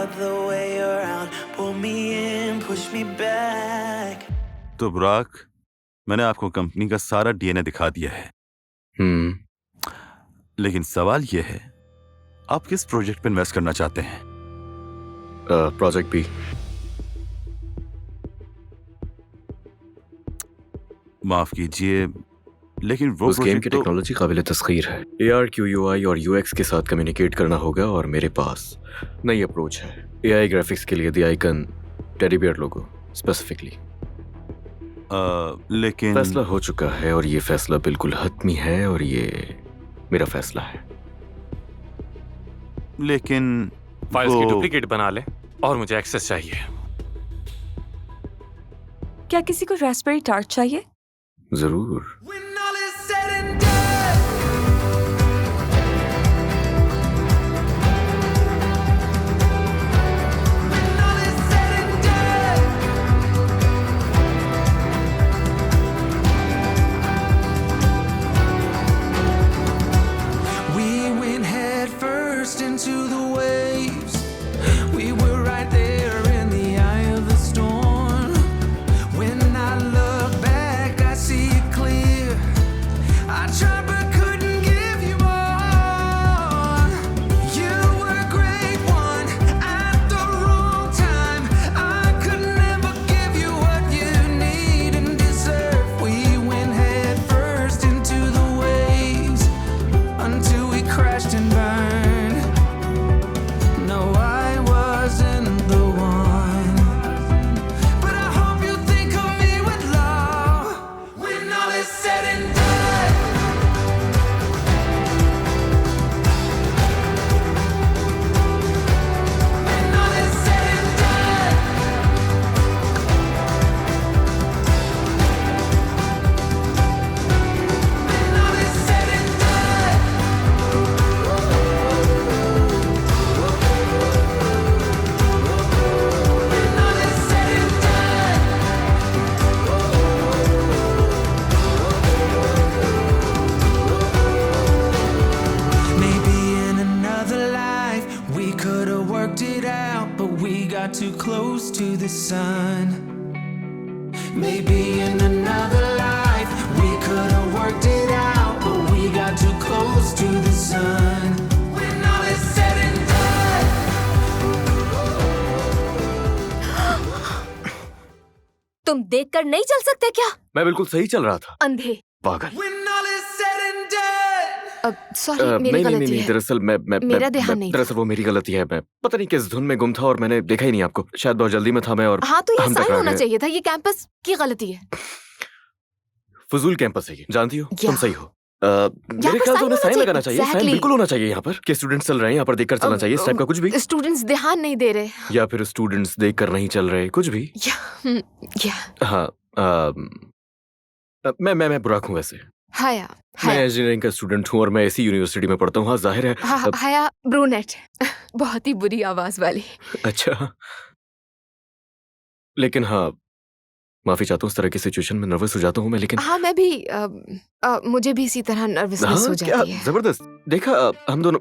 other way around. Pull me in, push me back. तो बुराक, मैंने आपको कंपनी का सारा डीएनए दिखा दिया है। लेकिन सवाल यह है, आप किस प्रोजेक्ट पे इन्वेस्ट करना चाहते हैं? Project b. माफ कीजिए, लेकिन वो उस गेम की तो टेक्नोलॉजी काबिल तस्खीर है। ARQUI और UX के साथ कम्युनिकेट करना होगा और मेरे पास नई अप्रोच है। AI ग्राफिक्स के लिए the icon teddy bear logo specifically. लेकिन फैसला हो चुका है और ये फैसला बिल्कुल हतमी है और ये मेरा फैसला है। लेकिन फाइल्स की वो डुप्लीकेट बना ले और मुझे एक्सेस चाहिए। क्या किसी को रास्पबेरी टार्ट चाहिए? जरूर। When all is said and done. When all is said and done. We went head first into the waves. We were right there in the eye of the storm. When I look back, I see it clear. I tried but couldn't give you more. You were a great one at the wrong time. I could never give you what you need and deserve. We went head first into the waves until we crashed and burned. No, I wasn't the one, but I hope you think of me with love when all is said and done. When all is said and done. When all is said and done. When all is said and done. Maybe in another life we could have worked it out, but we got too close to the sun. Maybe in another life we could have worked it out, but we got too close to the sun. When all is said and done. तुम देखकर नहीं चल सकते क्या? मैं बिल्कुल सही चल रहा था। अंधे। पागल। When all is said and done. Sorry, मेरी गलती नहीं, है। दरअसल मेरा ध्यान नहीं था। दरअसल वो मेरी गलती है। मैं पता नहीं किस धुन में गुम था और मैंने देखा ही नहीं आपको। शायद बहुत जल्दी में था मैं और हाँ, तो ये हम साइन टकरा होना गए। चाहिए था। ये कैंपस की गलती है। फजूल कैंपस है ये, जानती हो? क्या? तुम सही हो। मेरे पर ख्याल से sign उन्हें होना साइन चाहिए। लगाना चाहिए। Sign Exactly. बिल्कुल होना चाहिए यहाँ पर कि स्टूडेंट्स चल रहे हैं, यहाँ पर देखकर चलना चाहिए। इस टाइप का कुछ भी, स्टूडेंट्स ध्यान नहीं दे रहे। या फिर स्टूडेंट्स देखकर नहीं चल रहे, कुछ भी। या हाँ, मैं बुराक हूँ वैसे। हया मैं हया इंजीनियरिंग का स्टूडेंट हूँ और मैं इसी यूनिवर्सिटी में पढ़ता हूँ। हाँ, जाहिर है। हया ब्रूनेट। बहुत ही बुरी आवाज वाली। अच्छा, लेकिन हाँ, माफी चाहता हूँ। इस तरह की सिचुएशन में नर्वस हो जाता हूँ मैं, लेकिन हाँ, मैं भी मुझे भी इसी तरह नर्वसनेस हो क्या जाती है। जबरदस्त। देखा, हम दोनों,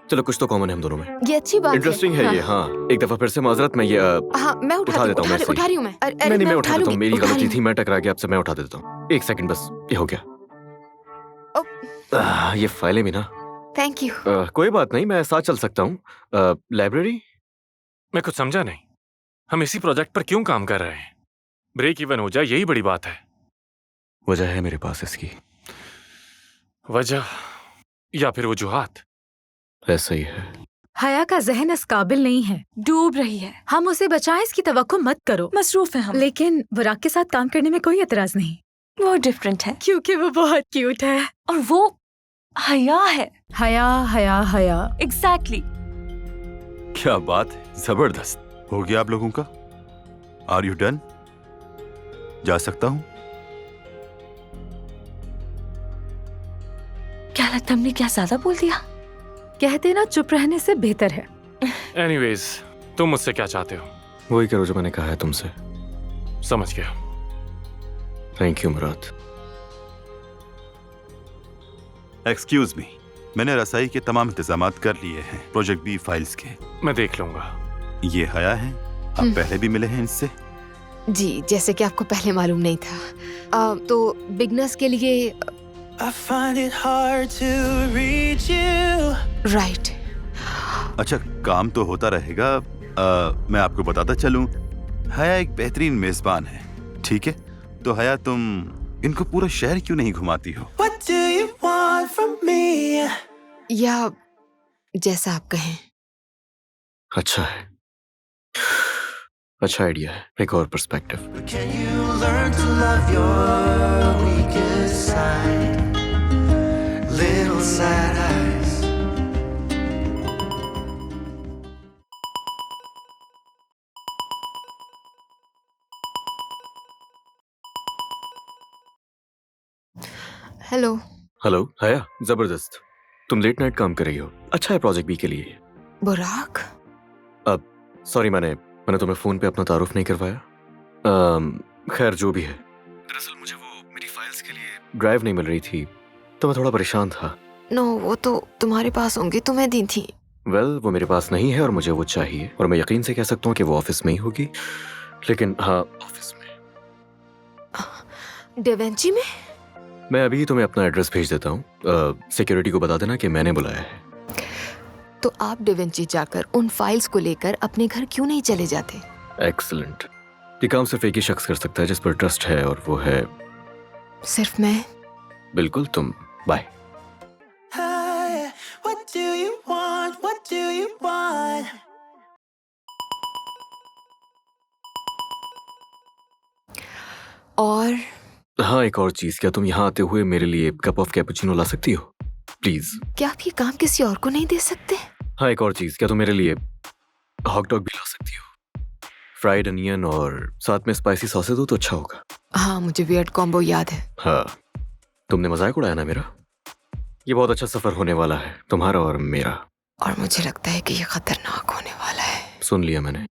चलो कुछ तो कॉमन है हम दोनों में। ये अच्छी बात है। इंटरेस्टिंग है ये। हाँ, एक दफा फिर से माजरत, मैं ये हाँ, मैं उठा देता हूँ। उठा रही हूँ मैं। अरे, नहीं, मैं उठा देता हूँ। मेरी उठा गलती रही थी, मैं टकरा गया आपसे। मैं उठा देता हूँ। एक सेकंड बस, ये हो गया। ये फाइलें भी ना। Thank you. कोई बात नहीं, मैं साथ चल सकता हूँ। लाइब्रेरी? मैं कुछ समझा नहीं। हम इसी प्रोजेक्ट पर क्यों काम कर रहे हैं? ब्रेक इवन हो जाए, यही बड़ी बात है। वजह है मेरे पास इसकी। वजह या फिर वजूहात? ऐसा ही है। हया का जहन इस काबिल नहीं है, डूब रही है। हम उसे बचाएं, इसकी तवक्को मत करो। मसरूफ है हम। लेकिन बुराक के साथ काम करने में कोई एतराज नहीं, वो डिफरेंट है क्योंकि वो बहुत क्यूट है और वो हया है। हया हया हया। एग्जैक्टली। क्या बात है, जबरदस्त। हो गया आप लोगों का? Are you done? जा सकता हूँ? क्या लगता हमने क्या ज्यादा बोल दिया? कहते ना, चुप रहने से बेहतर है। एनीवेज, तुम मुझसे क्या चाहते हो? वही करो जो मैंने कहा है तुमसे। समझ गया। Thank you Murad. Excuse me, मैंने रसाई के तमाम इंतजामात कर लिए हैं प्रोजेक्ट बी फाइल्स के। मैं देख लूंगा। ये हया है, आप पहले भी मिले हैं इनसे? जी, जैसे कि आपको पहले मालूम नहीं था। तो बिगनर्स के लिए I find it hard to reach you. Right. अच्छा, काम तो होता रहेगा। मैं आपको बताता चलूं, हया एक बेहतरीन मेजबान है, ठीक है? तो हया, तुम इनको पूरा शहर क्यों नहीं घुमाती हो? What do you want from me? या जैसा आप कहें। अच्छा है, अच्छा आइडिया है। एक और perspective. Can you learn to love your weakest side? Little sad eyes. Hello. Hello हया, जबरदस्त। तुम लेट नाइट काम कर रही हो। अच्छा है प्रोजेक्ट बी के लिए। बुराक, सॉरी, मैंने तुम्हें फोन पे अपना तारुफ नहीं करवाया। खैर, जो भी है। दरअसल मुझे वो मेरी फाइल्स के लिए ड्राइव नहीं मिल रही थी, तो मैं थोड़ा परेशान था। नो, वो तो तुम्हारे पास होंगी, तुम्हें दी थी। वेल, वो मेरे पास नहीं है और मुझे वो चाहिए, और मैं यकीन से कह सकता हूँ कि वो ऑफिस में ही होगी। लेकिन हाँ, ऑफिस में। डेवेंची में? मैं अभी तुम्हें अपना एड्रेस भेज देता हूँ। सिक्योरिटी को बता देना कि मैंने बुलाया है। तो आप डेवेंची जाकर उन फाइल्स को लेकर अपने घर क्यों नहीं चले जाते? एक्सीलेंट। ये काम सिर्फ एक ही शख्स कर सकता है जिस पर ट्रस्ट है, और वो है सिर्फ मैं। बिल्कुल तुम। Bye. Hi, what do you want? What do you want? और हाँ, एक और चीज, क्या तुम यहाँ आते हुए मेरे लिए कप ऑफ कैपुचिनो ला सकती हो प्लीज? क्या आप ये काम किसी और को नहीं दे सकते? हाँ, एक और चीज, क्या तुम मेरे लिए हॉट डॉग भी ला सकती हो? फ्राइड अनियन और साथ में स्पाइसी सॉसेज हो तो अच्छा होगा। हाँ, मुझे वियर्ड कॉम्बो याद है। हाँ, तुमने मजाक उड़ाया ना मेरा। ये बहुत अच्छा सफर होने वाला है, तुम्हारा और मेरा। और मुझे लगता है कि ये खतरनाक होने वाला है। सुन लिया मैंने।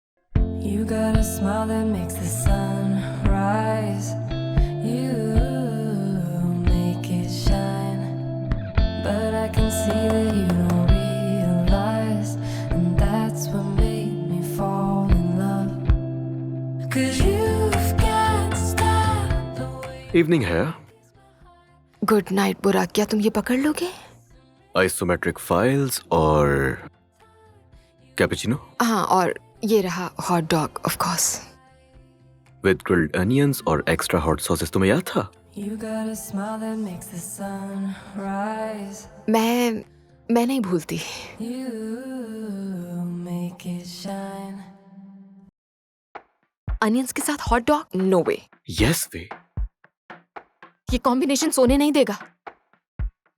You got a smile that makes the sun rise. You make it shine. But I can see that you don't realize. And that's what made me fall in love. 'Cause you've got style the way. Evening है। Good night बुराक, क्या तुम ये पकड़ लोगे? Isometric files और cappuccino हाँ, और ये रहा hot dog of course. With grilled onions और एक्स्ट्रा हॉट सॉसेस। तुम्हें याद था? You got a smile that makes the sun rise. मैं नहीं भूलती। You make it shine. Onions के साथ हॉट डॉग? नो वे। यस वे। ये कॉम्बिनेशन सोने नहीं देगा।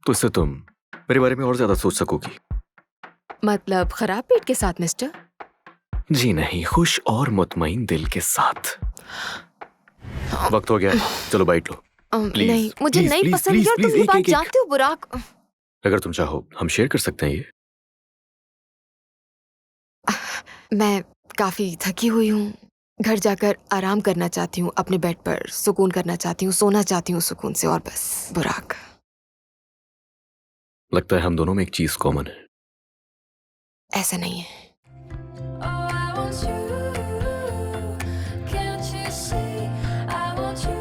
तो इससे तुम मेरे बारे में और ज्यादा सोच सकोगी। मतलब खराब पेट के साथ मिस्टर? जी नहीं, खुश और मुतमईन दिल के साथ। वक्त हो गया, चलो बाइट लो। Please, नहीं, मुझे please, नहीं please, पसंद। please, यार, तुम please, ये एक, बात एक, एक। जानते हो बुराक। अगर तुम चाहो हम शेयर कर सकते हैं ये। मैं काफी थकी हुई हूँ, घर जाकर आराम करना चाहती हूँ, अपने बेड पर सुकून करना चाहती हूँ, सोना चाहती हूँ सुकून से, और बस। बुराक, लगता है हम दोनों में एक चीज कॉमन है। ऐसा नहीं है। Oh, I want you. Can't you see? I want you.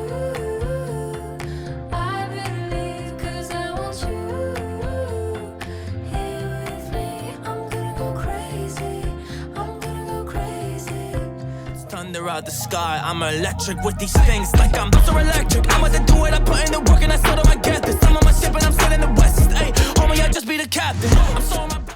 I believe 'cause I want you. Here with me, I'm gonna go crazy. I'm gonna go crazy. Thunder out the sky, I'm electric with these things like I'm so electric. I'm about to do it, I put in the work and I still don't get this. I'm on my ship and I'm sailing the west. Hey, homie, I just be the captain. I'm so on my